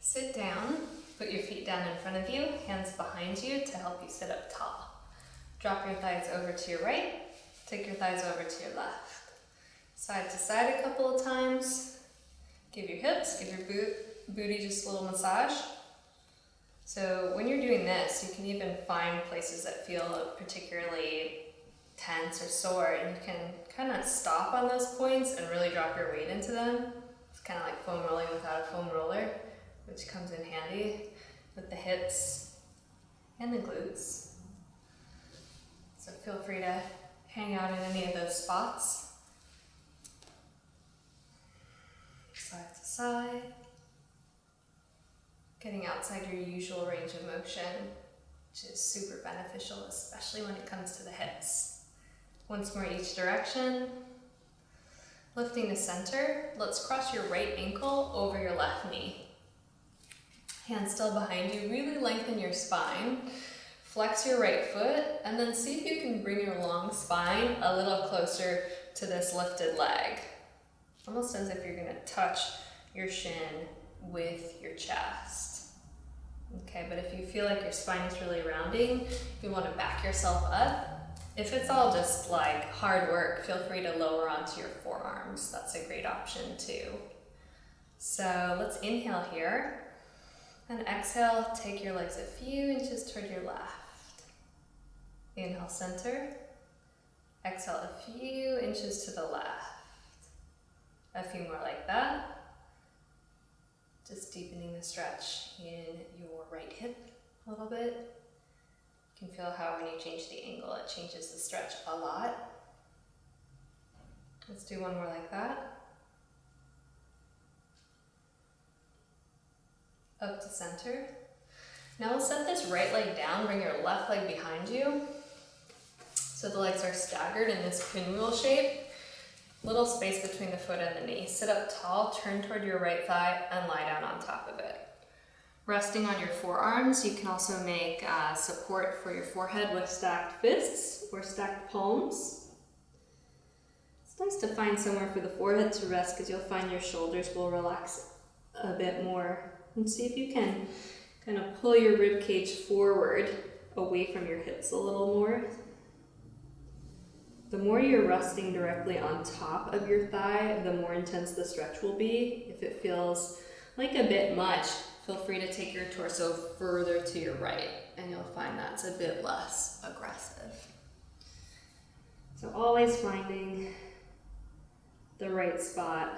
Sit down, put your feet down in front of you, hands behind you to help you sit up tall. Drop your thighs over to your right, take your thighs over to your left. Side to side a couple of times. Give your hips, give your booty just a little massage. So when you're doing this, you can even find places that feel particularly tense or sore, and you can kind of stop on those points and really drop your weight into them. It's kind of like foam rolling without a foam roller, which comes in handy with the hips and the glutes. So feel free to hang out in any of those spots. Side to side. Getting outside your usual range of motion, which is super beneficial, especially when it comes to the hips. Once more each direction. Lifting to center, let's cross your right ankle over your left knee. Hands still behind you, really lengthen your spine. Flex your right foot, and then see if you can bring your long spine a little closer to this lifted leg. Almost as if you're gonna touch your shin with your chest. Okay, but if you feel like your spine is really rounding, you wanna back yourself up. If it's all just like hard work, feel free to lower onto your forearms. That's a great option too. So let's inhale here. And exhale, take your legs a few inches toward your left. Inhale, center. Exhale, a few inches to the left. A few more like that. Just deepening the stretch in your right hip a little bit. You can feel how when you change the angle, it changes the stretch a lot. Let's do one more like that. Up to center. Now we'll set this right leg down, bring your left leg behind you. So the legs are staggered in this pinwheel shape. Little space between the foot and the knee. Sit up tall, turn toward your right thigh, and lie down on top of it. Resting on your forearms, you can also make support for your forehead with stacked fists or stacked palms. It's nice to find somewhere for the forehead to rest because you'll find your shoulders will relax a bit more. And see if you can kind of pull your rib cage forward away from your hips a little more. The more you're resting directly on top of your thigh, the more intense the stretch will be. If it feels like a bit much, feel free to take your torso further to your right, and you'll find that's a bit less aggressive. So always finding the right spot,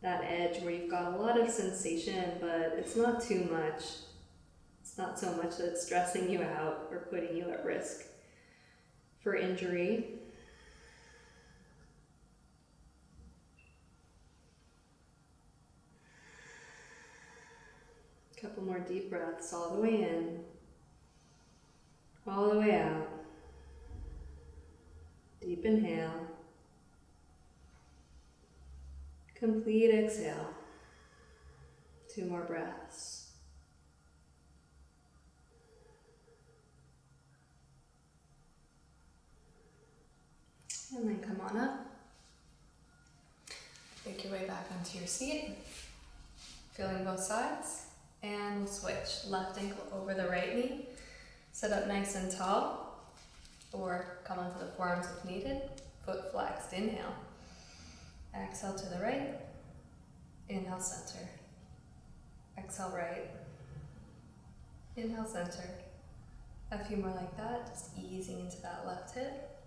that edge where you've got a lot of sensation, but it's not too much. It's not so much that it's stressing you out or putting you at risk for injury. A couple more deep breaths all the way in, all the way out. Deep inhale. Complete exhale. 2 more breaths. And then come on up. Make your way back onto your seat. Feeling both sides. And we'll switch. Left ankle over the right knee. Sit up nice and tall. Or come onto the forearms if needed. Foot flexed. Inhale. Exhale to the right. Inhale, center. Exhale, right. Inhale, center. A few more like that, just easing into that left hip.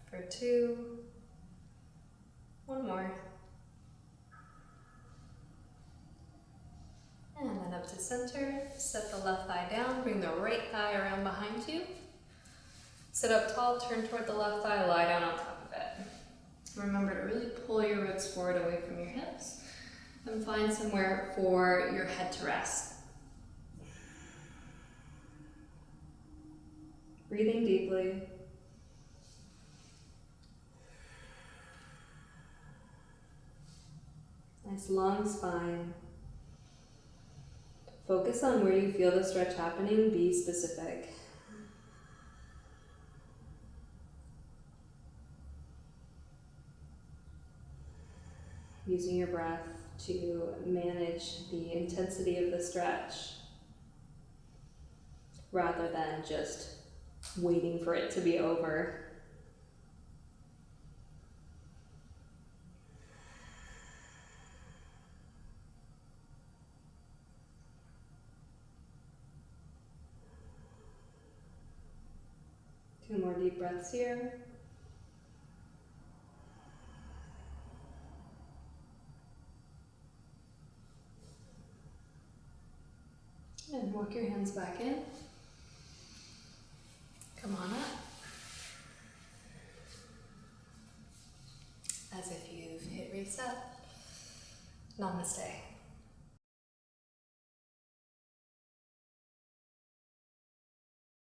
For 2. 1 more. And then up to center. Set the left thigh down, bring the right thigh around behind you. Sit up tall, turn toward the left thigh, lie down on top of it. Remember to really pull your ribs forward away from your hips and find somewhere for your head to rest. Breathing deeply. Nice long spine. Focus on where you feel the stretch happening, be specific. using your breath to manage the intensity of the stretch rather than just waiting for it to be over. Two more deep breaths here. And walk your hands back in. Come on up. As if you've hit reset. Namaste.